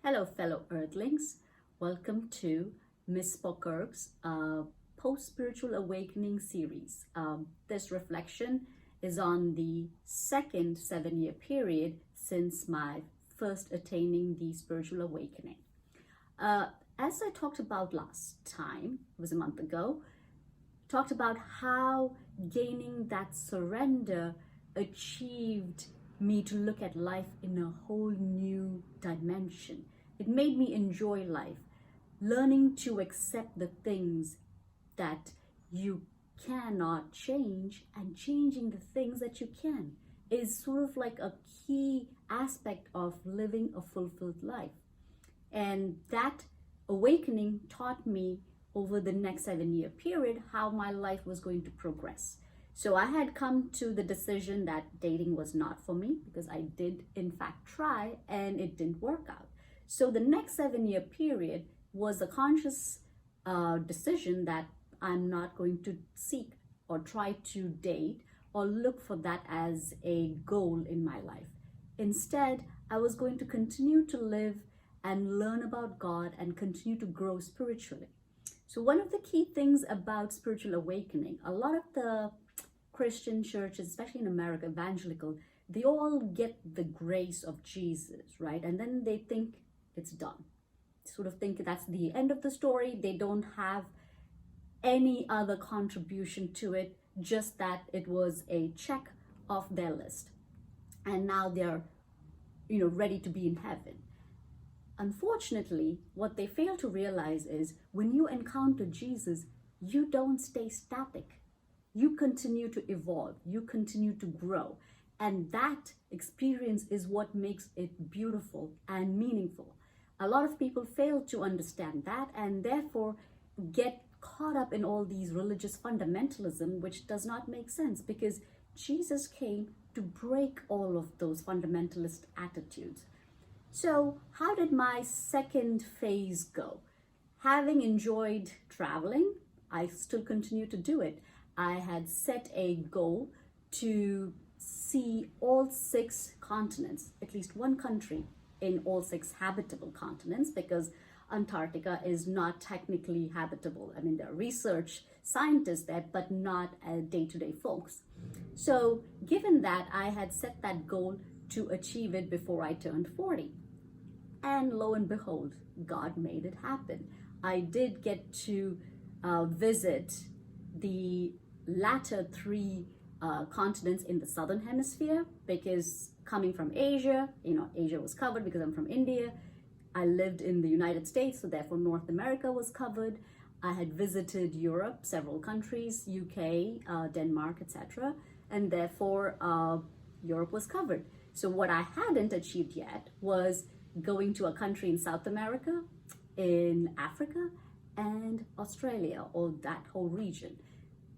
Hello, fellow Earthlings. Welcome to Miss Spockirk's Post-Spiritual Awakening series. This reflection is on the second 7-year period since my first attaining the spiritual awakening. As I talked about last time, it was a month ago, talked about how gaining that surrender achieved me to look at life in a whole new dimension. It made me enjoy life, learning to accept the things that you cannot change and changing the things that you can is sort of like a key aspect of living a fulfilled life. And that awakening taught me over the next 7-year period how my life was going to progress. So I had come to the decision that dating was not for me because I did in fact try and it didn't work out. So the next 7-year period was a conscious decision that I'm not going to seek or try to date or look for that as a goal in my life. Instead, I was going to continue to live and learn about God and continue to grow spiritually. So one of the key things about spiritual awakening, a lot of the Christian churches, especially in America, evangelical, they all get the grace of Jesus, right? And then they think it's done. Sort of think that's the end of the story. They don't have any other contribution to it, just that it was a check off their list. And now they're, ready to be in heaven. Unfortunately, what they fail to realize is when you encounter Jesus, you don't stay static. You continue to evolve, you continue to grow. And that experience is what makes it beautiful and meaningful. A lot of people fail to understand that and therefore get caught up in all these religious fundamentalism, which does not make sense because Jesus came to break all of those fundamentalist attitudes. So how did my second phase go? Having enjoyed traveling, I still continue to do it. I had set a goal to see all 6 continents, at least one country in all 6 habitable continents, because Antarctica is not technically habitable. I mean, there are research scientists there, but not day-to-day folks. So given that, I had set that goal to achieve it before I turned 40. And lo and behold, God made it happen. I did get to visit the latter 3 continents in the Southern Hemisphere because coming from Asia, Asia was covered because I'm from India. I lived in the United States, so therefore North America was covered. I had visited Europe, several countries, UK, Denmark, etc. And therefore Europe was covered. So what I hadn't achieved yet was going to a country in South America, in Africa, and Australia, or that whole region,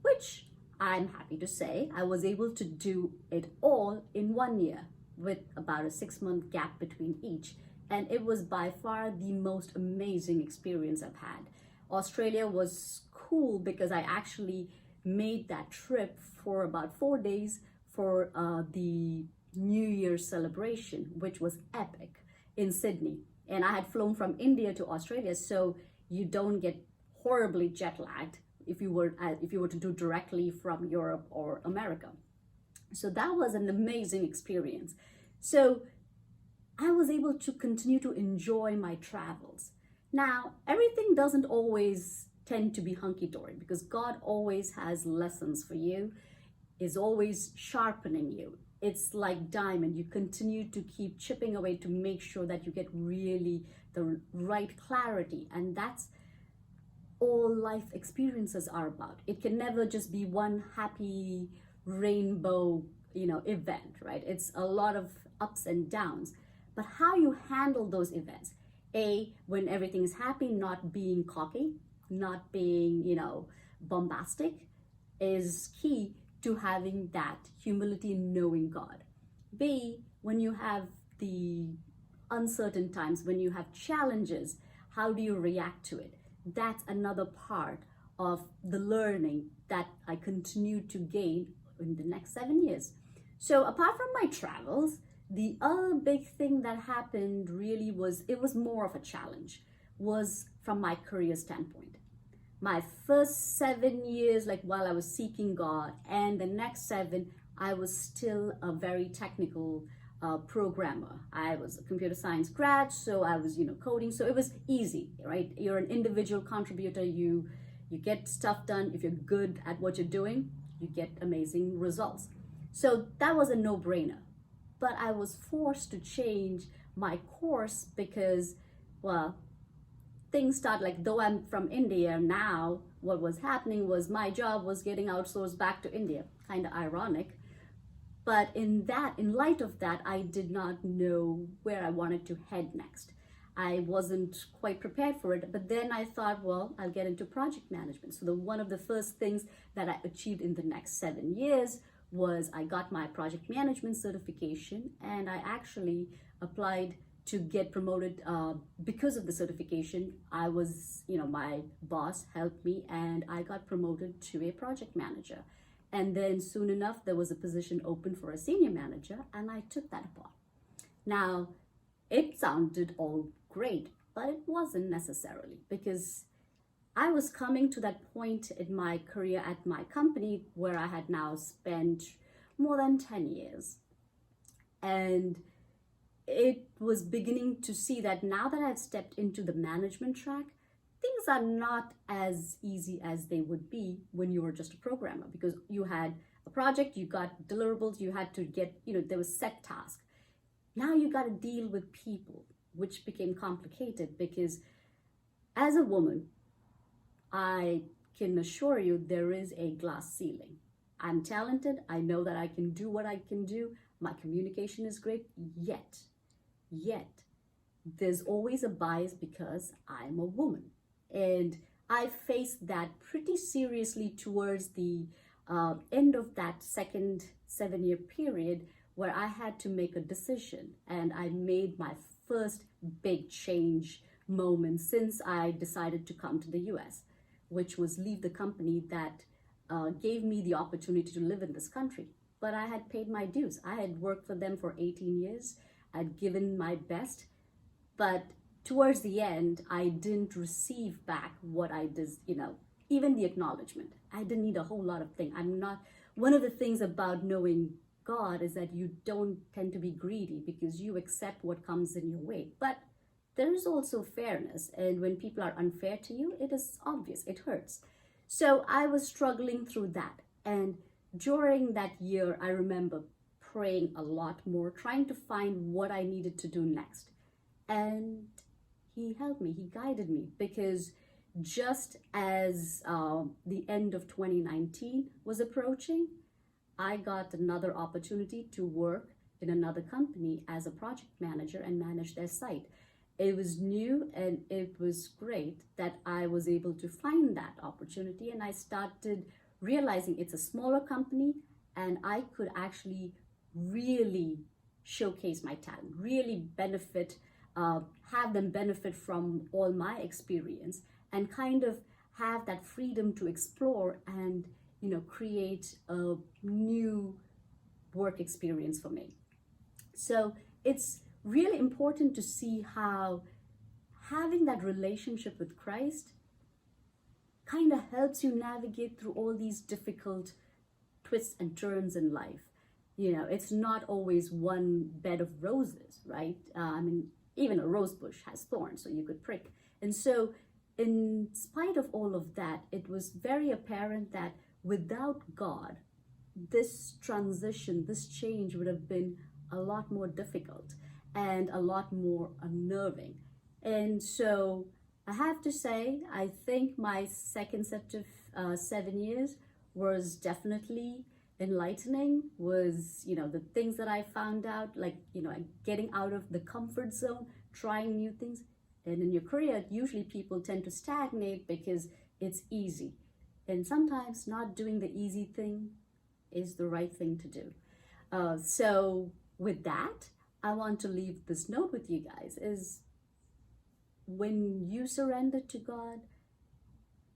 which I'm happy to say I was able to do it all in 1 year with about a 6-month gap between each. And it was by far the most amazing experience I've had. Australia was cool because I actually made that trip for about 4 days for the New Year's celebration, which was epic in Sydney. And I had flown from India to Australia, so you don't get horribly jet lagged if you were to do directly from Europe or America. So that was an amazing experience. So I was able to continue to enjoy my travels. Now, everything doesn't always tend to be hunky-dory because God always has lessons for you, is always sharpening you. It's like diamond. You continue to keep chipping away to make sure that you get really the right clarity. And that's all life experiences are about. It can never just be one happy rainbow, event, right? It's a lot of ups and downs. But how you handle those events, when everything is happy, not being cocky, not being, bombastic, is key to having that humility in knowing God. B, when you have the uncertain times, when you have challenges, how do you react to it? That's another part of the learning that I continue to gain in the next 7 years. So apart from my travels, the other big thing that happened really was, it was more of a challenge, was from my career standpoint. My first 7 years, like while I was seeking God, and the next 7, I was still a very technical programmer. I was a computer science grad, so I was, coding. So it was easy, right? You're an individual contributor. You get stuff done. If you're good at what you're doing, you get amazing results. So that was a no-brainer. But I was forced to change my course because, well, things start, like, though I'm from India now, what was happening was my job was getting outsourced back to India. Kind of ironic. But in light of that, I did not know where I wanted to head next. I wasn't quite prepared for it, but then I thought, well, I'll get into project management. So one of the first things that I achieved in the next 7 years was I got my project management certification, and I actually applied to get promoted because of the certification. I was, my boss helped me, and I got promoted to a project manager. And then soon enough, there was a position open for a senior manager, and I took that upon. Now, it sounded all great, but it wasn't necessarily, because I was coming to that point in my career at my company where I had now spent more than 10 years. And it was beginning to see that now that I've stepped into the management track, things are not as easy as they would be when you were just a programmer, because you had a project, you got deliverables, you had to get, there was set tasks. Now you got to deal with people, which became complicated because as a woman, I can assure you there is a glass ceiling. I'm talented. I know that I can do what I can do. My communication is great, yet there's always a bias because I'm a woman. And I faced that pretty seriously towards the end of that second 7-year period, where I had to make a decision. And I made my first big change moment since I decided to come to the US, which was leave the company that gave me the opportunity to live in this country. But I had paid my dues. I had worked for them for 18 years. I'd given my best. But towards the end, I didn't receive back what I did, even the acknowledgement. I didn't need a whole lot of things. One of the things about knowing God is that you don't tend to be greedy because you accept what comes in your way. But there is also fairness. And when people are unfair to you, it is obvious, it hurts. So I was struggling through that. And during that year, I remember praying a lot more, trying to find what I needed to do next. And he helped me, he guided me, because just as the end of 2019 was approaching, I got another opportunity to work in another company as a project manager and manage their site. It was new and it was great that I was able to find that opportunity, and I started realizing it's a smaller company and I could actually really showcase my talent, really benefit, have them benefit from all my experience, and kind of have that freedom to explore and create a new work experience for me. So it's really important to see how having that relationship with Christ kind of helps you navigate through all these difficult twists and turns in life. It's not always one bed of roses, right? Even a rose bush has thorns, so you could prick. And so in spite of all of that, it was very apparent that without God, this transition, this change would have been a lot more difficult and a lot more unnerving. And so I have to say, I think my second set of 7 years was definitely enlightening. Was the things that I found out, like getting out of the comfort zone, trying new things. And in your career, usually people tend to stagnate because it's easy, and sometimes not doing the easy thing is the right thing to do. So with that, I want to leave this note with you guys: is when you surrender to God,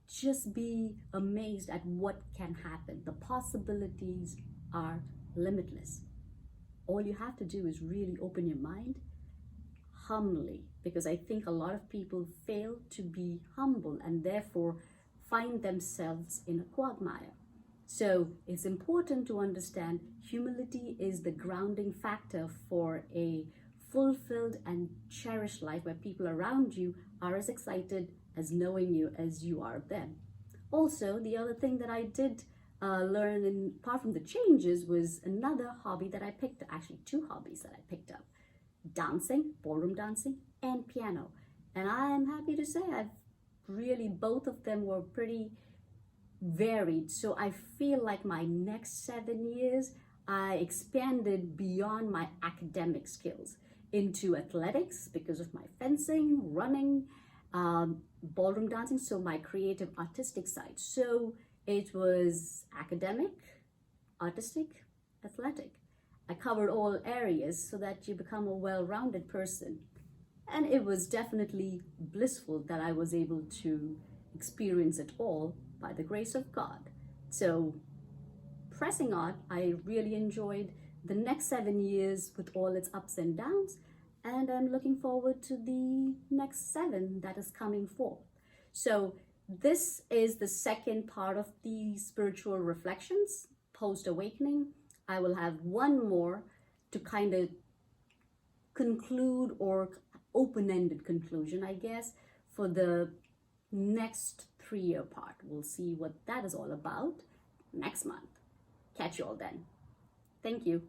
just be amazed at what can happen. The possibilities are limitless. all you have to do is really open your mind humbly, because I think a lot of people fail to be humble and therefore find themselves in a quagmire. So it's important to understand humility is the grounding factor for a fulfilled and cherished life where people around you are as excited as knowing you as you are them. Also, the other thing that I did learn, and apart from the changes, was another hobby that I picked, actually two hobbies that I picked up: dancing, ballroom dancing, and piano. And I am happy to say both of them were pretty varied. So I feel like my next 7 years, I expanded beyond my academic skills into athletics because of my fencing, running, ballroom dancing, so my creative artistic side. So it was academic, artistic, athletic. I covered all areas so that you become a well-rounded person. And it was definitely blissful that I was able to experience it all by the grace of God. So pressing on, I really enjoyed the next 7 years with all its ups and downs, and I'm looking forward to the next 7 that is coming forth. So this is the second part of the spiritual reflections post-awakening. I will have one more to kind of conclude, or open-ended conclusion, I guess, for the next 3-year part. We'll see what that is all about next month. Catch you all then. Thank you.